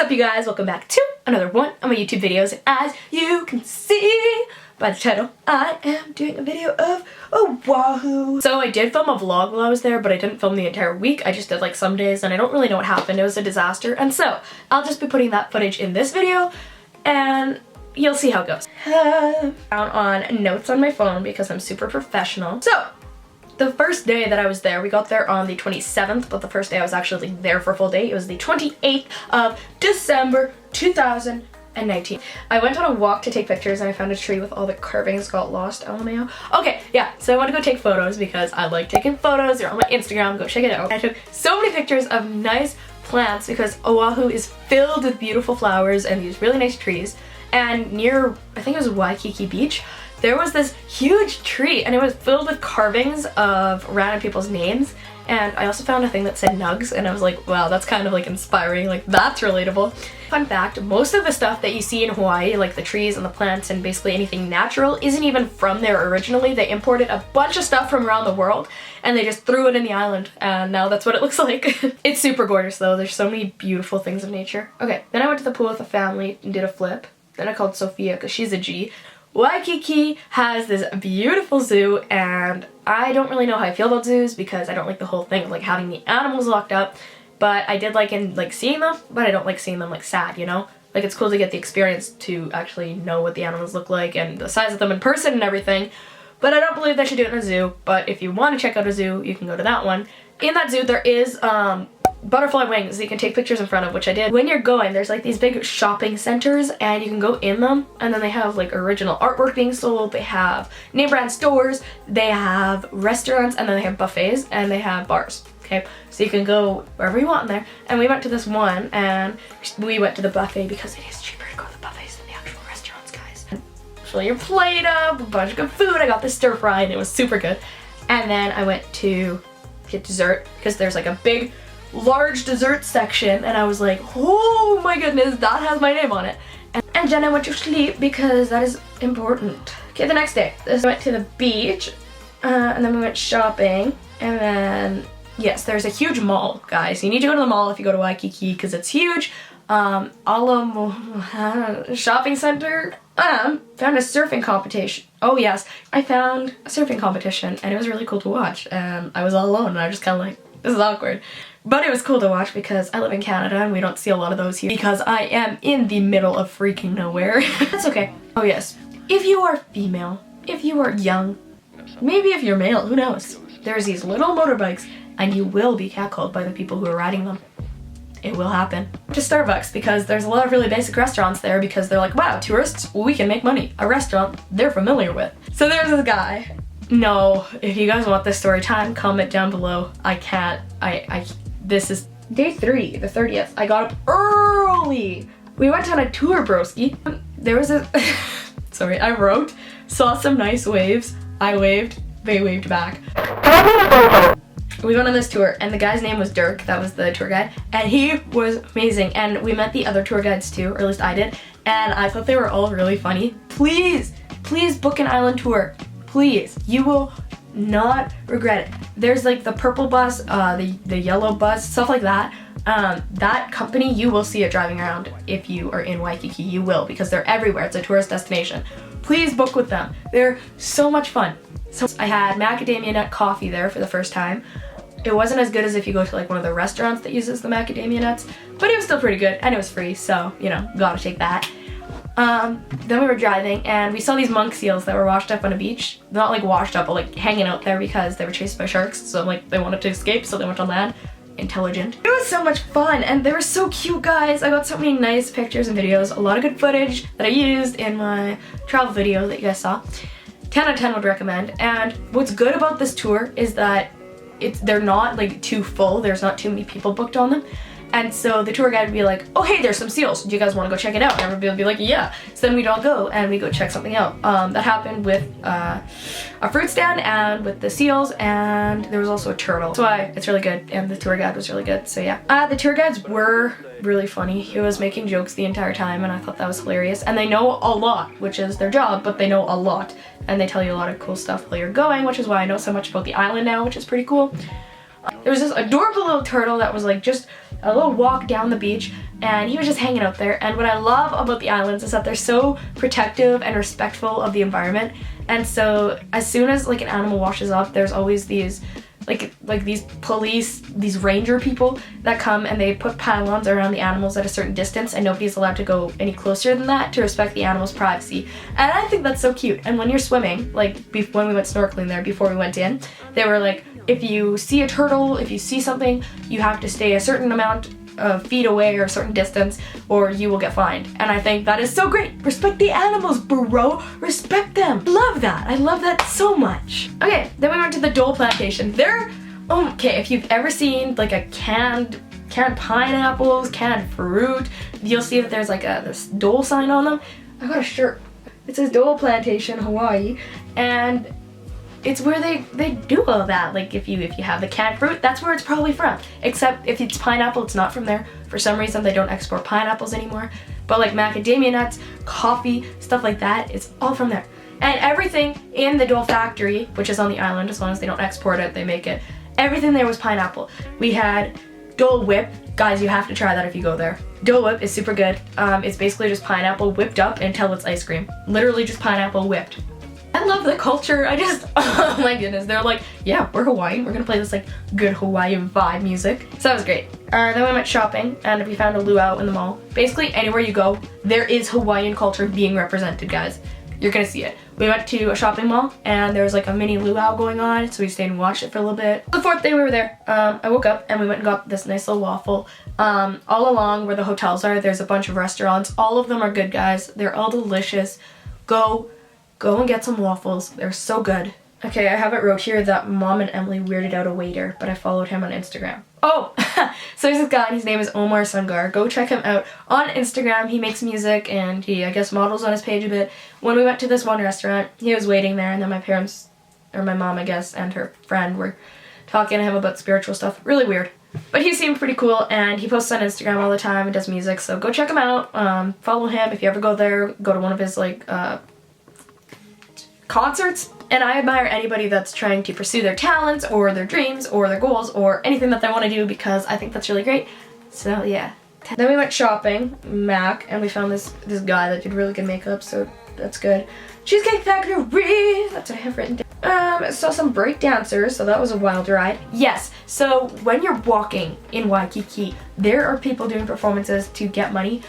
up, you guys? Welcome back to another one of my YouTube videos. As you can see by the title, I am doing a video of Oahu. So I did film a vlog while I was there, but I didn't film the entire week. I just did like some days and I don't really know what happened. It was a disaster. And so I'll just be putting that footage in this video and you'll see how it goes. Down on notes on my phone because I'm super professional. So the first day that I was there, we got there on the 27th, but the first day I was actually there for a full day. It was the 28th of December 2019. I went on a walk to take pictures and I found a tree with all the carvings got lost. LMAO. Okay, yeah, so I want to go take photos because I like taking photos. They're on my Instagram, go check it out. I took so many pictures of nice plants because Oahu is filled with beautiful flowers and these really nice trees. And near, I think it was Waikiki Beach, there was this huge tree and it was filled with carvings of random people's names. And I also found a thing that said Nugs and I was like, wow, that's kind of like inspiring, like that's relatable. Fun fact, most of the stuff that you see in Hawaii, like the trees and the plants and basically anything natural, isn't even from there originally. They imported a bunch of stuff from around the world and they just threw it in the island and now that's what it looks like. It's super gorgeous though, there's so many beautiful things of nature. Okay, then I went to the pool with the family and did a flip. Then I called Sophia because she's a G. Waikiki has this beautiful zoo and I don't really know how I feel about zoos because I don't like the whole thing of like having the animals locked up, but I did like seeing them, but I don't like seeing them like sad, you know? Like it's cool to get the experience to actually know what the animals look like and the size of them in person and everything, but I don't believe they should do it in a zoo. But if you want to check out a zoo, you can go to that one. In that zoo there is butterfly wings that you can take pictures in front of, which I did. When you're going, there's like these big shopping centers and you can go in them and then they have like original artwork being sold, they have name brand stores, they have restaurants, and then they have buffets and they have bars. Okay, so you can go wherever you want in there. And we went to this one and we went to the buffet because it is cheaper to go to the buffets than the actual restaurants, guys. Fill your plate up, a bunch of good food. I got this stir fry and it was super good. And then I went to get dessert because there's like a big large dessert section and I was like, oh my goodness, that has my name on it. And then I went to sleep because that is important. Okay, the next day, I went to the beach and then we went shopping and then, yes, there's a huge mall, guys. You need to go to the mall if you go to Waikiki because it's huge. Shopping center. Found a surfing competition. Oh yes, I found a surfing competition and it was really cool to watch and I was all alone and I was just kind of like, this is awkward. But it was cool to watch because I live in Canada and we don't see a lot of those here because I am in the middle of freaking nowhere. That's okay. Oh yes, if you are female, if you are young, maybe if you're male, who knows? There's these little motorbikes and you will be catcalled by the people who are riding them. It will happen. To Starbucks because there's a lot of really basic restaurants there because they're like, wow, tourists, we can make money. A restaurant they're familiar with. So there's this guy. No, if you guys want this story time, comment down below. I can't, this is day 3, the 30th. I got up early. We went on a tour, broski. There was a, sorry, I wrote, saw some nice waves. I waved, they waved back. We went on this tour and the guy's name was Dirk, that was the tour guide, and he was amazing. And we met the other tour guides too, or at least I did, and I thought they were all really funny. Please, please book an island tour. Please, you will not regret it. There's like the purple bus, the yellow bus, stuff like that. That company, you will see it driving around if you are in Waikiki. You will, because they're everywhere. It's a tourist destination. Please book with them. They're so much fun. So I had macadamia nut coffee there for the first time. It wasn't as good as if you go to like one of the restaurants that uses the macadamia nuts, but it was still pretty good and it was free, so you know, gotta take that. Then we were driving and we saw these monk seals that were washed up on a beach. Not like washed up, but like hanging out there because they were chased by sharks, so like they wanted to escape, so they went on land. Intelligent. It was so much fun and they were so cute, guys. I got so many nice pictures and videos, a lot of good footage that I used in my travel video that you guys saw. 10 out of 10 would recommend. And what's good about this tour is that they're not like too full, there's not too many people booked on them. And so the tour guide would be like, oh hey, there's some seals, do you guys want to go check it out? And everybody would be like, yeah. So then we'd all go and we go check something out. That happened with a fruit stand and with the seals, and there was also a turtle. That's why it's really good, and the tour guide was really good, so yeah. The tour guides were really funny. He was making jokes the entire time and I thought that was hilarious. And they know a lot, which is their job, but they know a lot. And they tell you a lot of cool stuff while you're going, which is why I know so much about the island now, which is pretty cool. There was this adorable little turtle that was like just a little walk down the beach, and he was just hanging out there. And what I love about the islands is that they're so protective and respectful of the environment. And so as soon as like an animal washes up, there's always these like these police, these ranger people that come and they put pylons around the animals at a certain distance, and nobody's allowed to go any closer than that to respect the animal's privacy. And I think that's so cute. And when you're swimming, like when we went snorkeling there before we went in, they were like, if you see a turtle, if you see something, you have to stay a certain amount of feet away or a certain distance or you will get fined. And I think that is so great. Respect the animals, bro. Respect them. Love that. I love that so much. Okay, then we went to the Dole plantation. Okay, if you've ever seen like a canned pineapples, canned fruit, you'll see that there's like this Dole sign on them. I got a shirt. It says Dole Plantation, Hawaii, and it's where they do all that. Like if you have the canned fruit, that's where it's probably from. Except if it's pineapple, it's not from there. For some reason, they don't export pineapples anymore. But like macadamia nuts, coffee, stuff like that, it's all from there. And everything in the Dole factory, which is on the island, as long as they don't export it, they make it. Everything there was pineapple. We had Dole Whip. Guys, you have to try that if you go there. Dole Whip is super good. It's basically just pineapple whipped up until it's ice cream. Literally just pineapple whipped. I love the culture. Oh my goodness. They're like, yeah, we're Hawaiian. We're gonna play this like good Hawaiian vibe music. So that was great. Then we went shopping and we found a luau in the mall. Basically anywhere you go, there is Hawaiian culture being represented, guys. You're gonna see it. We went to a shopping mall and there was like a mini luau going on, so we stayed and watched it for a little bit. The fourth day we were there, I woke up and we went and got this nice little waffle. All along where the hotels are, there's a bunch of restaurants. All of them are good, guys. They're all delicious. Go and get some waffles. They're so good. Okay, I have it wrote here that Mom and Emily weirded out a waiter, but I followed him on Instagram. Oh, so there's this guy, and his name is Omar Sungar. Go check him out on Instagram. He makes music, and he, I guess, models on his page a bit. When we went to this one restaurant, he was waiting there, and then my parents, or my mom, I guess, and her friend were talking to him about spiritual stuff. Really weird. But he seemed pretty cool, and he posts on Instagram all the time and does music, so go check him out. Follow him. If you ever go there, go to one of his, like, concerts. And I admire anybody that's trying to pursue their talents or their dreams or their goals or anything that they want to do, because I think that's really great. So yeah. Then we went shopping, Mac, and we found this guy that did really good makeup, so that's good. Cheesecake Factory! That's what I have written down. Saw some break dancers, so that was a wild ride. Yes, so when you're walking in Waikiki, there are people doing performances to get money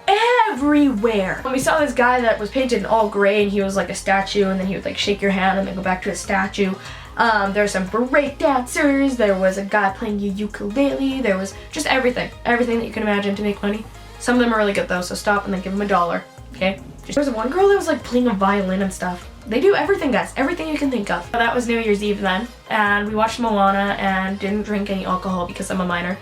everywhere. When we saw this guy that was painted in all gray and he was like a statue, and then he would like shake your hand and then go back to his statue. There's some break dancers, there was a guy playing a ukulele, there was just everything that you can imagine to make money. Some of them are really good though, so stop and then give them $1, okay? There was one girl that was like playing a violin and stuff. They do everything, guys, everything you can think of. That was New Year's Eve then, and we watched Moana and didn't drink any alcohol because I'm a minor.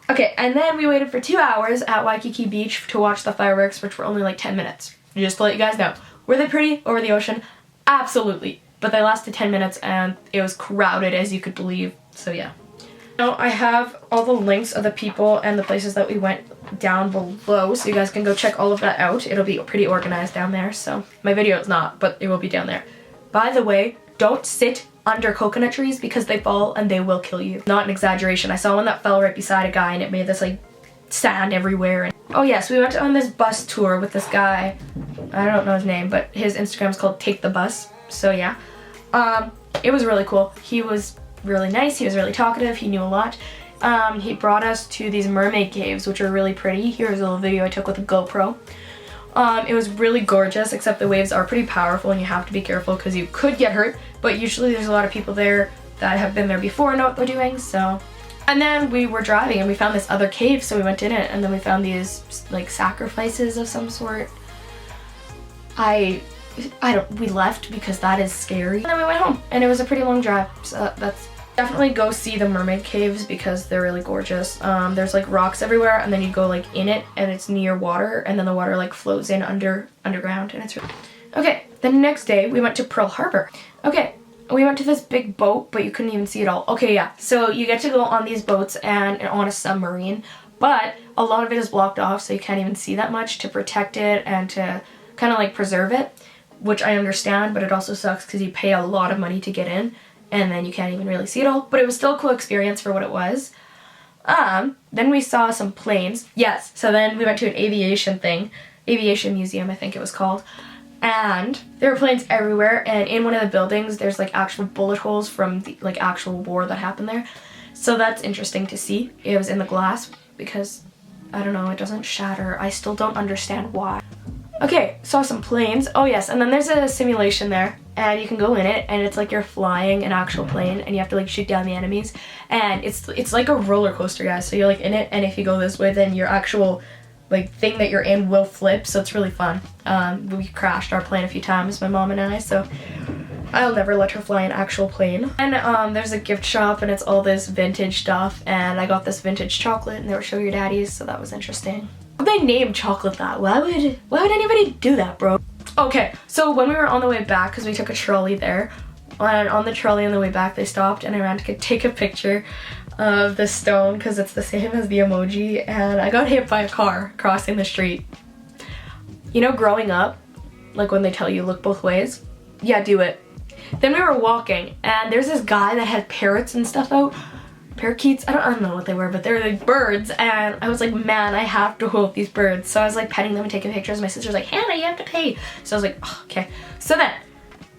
Okay, and then we waited for 2 hours at Waikiki Beach to watch the fireworks, which were only like 10 minutes. Just to let you guys know. Were they pretty over the ocean? Absolutely. But they lasted 10 minutes and it was crowded as you could believe. So yeah. Now I have all the links of the people and the places that we went down below, so you guys can go check all of that out. It'll be pretty organized down there, so my video is not, but it will be down there. By the way, don't sit under coconut trees because they fall and they will kill you. Not an exaggeration. I saw one that fell right beside a guy and it made this like sand everywhere. Oh yes, we went on this bus tour with this guy. I don't know his name, but his Instagram is called Take the Bus. So yeah, it was really cool. He was really nice. He was really talkative. He knew a lot. He brought us to these mermaid caves, which are really pretty. Here's a little video I took with a GoPro. It was really gorgeous, except the waves are pretty powerful and you have to be careful because you could get hurt, but usually there's a lot of people there that have been there before and know what they're doing, so. And then we were driving and we found this other cave, so we went in it, and then we found these like sacrifices of some sort. We left because that is scary. And then we went home and it was a pretty long drive, so that's. Definitely go see the mermaid caves because they're really gorgeous. There's like rocks everywhere, and then you go like in it and it's near water, and then the water like flows in underground, and it's really... Okay, the next day we went to Pearl Harbor. Okay, we went to this big boat, but you couldn't even see it all. Okay, yeah, so you get to go on these boats and on a submarine, but a lot of it is blocked off, so you can't even see that much, to protect it and to kind of like preserve it, which I understand, but it also sucks because you pay a lot of money to get in, and then you can't even really see it all. But it was still a cool experience for what it was. Then we saw some planes. Yes, so then we went to an aviation museum, I think it was called. And there were planes everywhere, and in one of the buildings there's like actual bullet holes from the like actual war that happened there. So that's interesting to see. It was in the glass because, I don't know, it doesn't shatter. I still don't understand why. Okay, saw some planes. Oh yes, and then there's a simulation there, and you can go in it, and it's like you're flying an actual plane, and you have to like shoot down the enemies, and it's like a roller coaster, guys. So you're like in it, and if you go this way, then your actual like thing that you're in will flip. So it's really fun. We crashed our plane a few times, my mom and I. So I'll never let her fly an actual plane. And there's a gift shop, and it's all this vintage stuff, and I got this vintage chocolate, and they were Sugar Daddies, so that was interesting. They named chocolate that. Why would anybody do that, bro? Okay, so when we were on the way back, because we took a trolley there, and on the trolley on the way back they stopped, and I ran to take a picture of the stone because it's the same as the emoji, and I got hit by a car crossing the street. You know, growing up, like when they tell you look both ways? Yeah, do it. Then we were walking, and there's this guy that had parrots and stuff out. Parakeets, I don't know what they were, but they were like birds, and I was like, man, I have to hold these birds. So I was like petting them and taking pictures. My sister's like, Hannah, you have to pay. So I was like, oh, okay. So then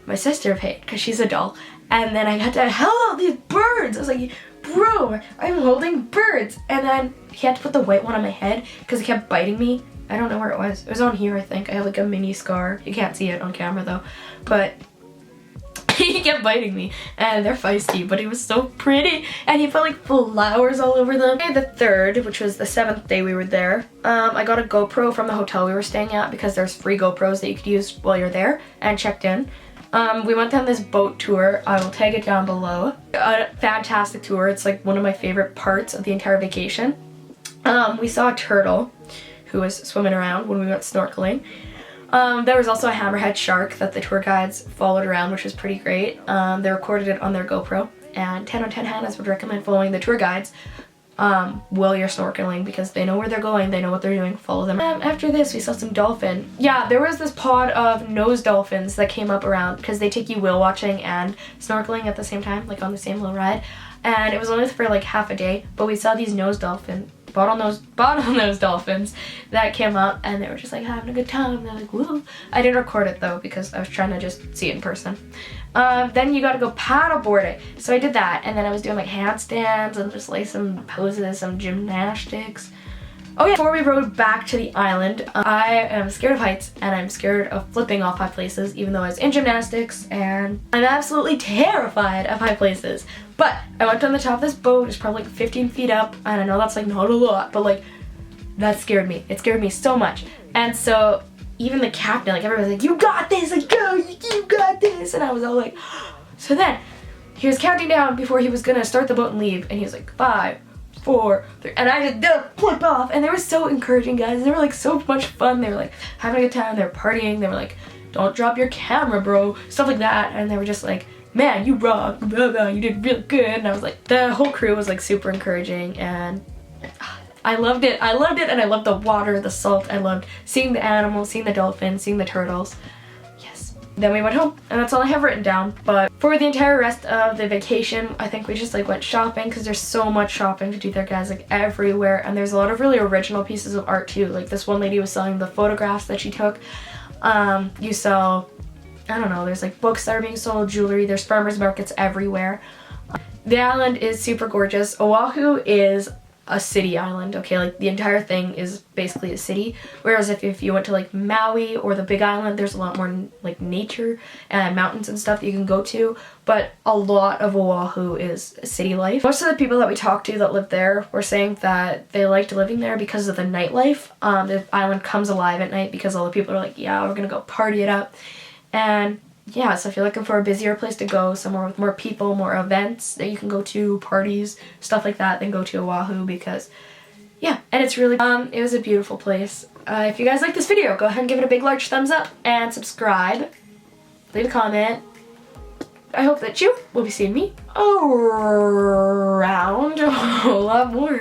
my sister paid because she's a doll, and then I got to hello these birds. I was like, bro, I'm holding birds. And then he had to put the white one on my head because he kept biting me. I don't know where it was. It was on here, I think. I have like a mini scar. You can't see it on camera though, but he kept biting me, and they're feisty, but he was so pretty, and he put like flowers all over them. Okay, the 3rd, which was the 7th day we were there, I got a GoPro from the hotel we were staying at because there's free GoPros that you could use while you're there, and checked in. We went on this boat tour. I will tag it down below. A fantastic tour. It's like one of my favorite parts of the entire vacation. We saw a turtle who was swimming around when we went snorkeling. There was also a hammerhead shark that the tour guides followed around, which was pretty great. They recorded it on their GoPro, and 10 on 10 Hannahs would recommend following the tour guides while you're snorkeling because they know where they're going, they know what they're doing, follow them. After this, we saw some dolphin. Yeah, there was this pod of nose dolphins that came up around because they take you whale watching and snorkeling at the same time, like on the same little ride. And it was only for like half a day, but we saw these bottlenose dolphins that came up, and they were just like having a good time. They're like, woo. I didn't record it though because I was trying to just see it in person. Then you gotta go paddleboarding. So I did that, and then I was doing like handstands and just like some poses, some gymnastics. Oh yeah, before we rode back to the island, I am scared of heights, and I'm scared of flipping off high places, even though I was in gymnastics, and I'm absolutely terrified of high places. But I went on the top of this boat. It's probably like 15 feet up, and I know that's like not a lot, but like that scared me. It scared me so much. And so even the captain, like everybody was like, you got this, like go, you got this. And I was all like, so then he was counting down before he was gonna start the boat and leave, and he was like 5, 4, 3, and I just flip off. And they were so encouraging, guys. They were like so much fun. They were like having a good time. They were partying. They were like, don't drop your camera, bro, stuff like that. And they were just like, man, you rock, blah, blah, you did real good. And I was like, the whole crew was like super encouraging, and I loved it. I loved it, and I loved the water, the salt. I loved seeing the animals, seeing the dolphins, seeing the turtles. Yes. Then we went home, and that's all I have written down. But for the entire rest of the vacation, I think we just like went shopping because there's so much shopping to do there, guys, like everywhere. And there's a lot of really original pieces of art too. Like this one lady was selling the photographs that she took. You saw, I don't know, there's like books that are being sold, jewelry, there's farmers markets everywhere. The island is super gorgeous. Oahu is a city island, okay? Like the entire thing is basically a city. Whereas if you went to like Maui or the Big Island, there's a lot more like nature and mountains and stuff that you can go to. But a lot of Oahu is city life. Most of the people that we talked to that lived there were saying that they liked living there because of the nightlife. The island comes alive at night because all the people are like, yeah, we're gonna go party it up. And yeah, so if you're looking for a busier place to go, somewhere with more people, more events that you can go to, parties, stuff like that, then go to Oahu because, yeah, and it's really, it was a beautiful place. If you guys like this video, go ahead and give it a big large thumbs up and subscribe. Leave a comment. I hope that you will be seeing me around a whole lot more.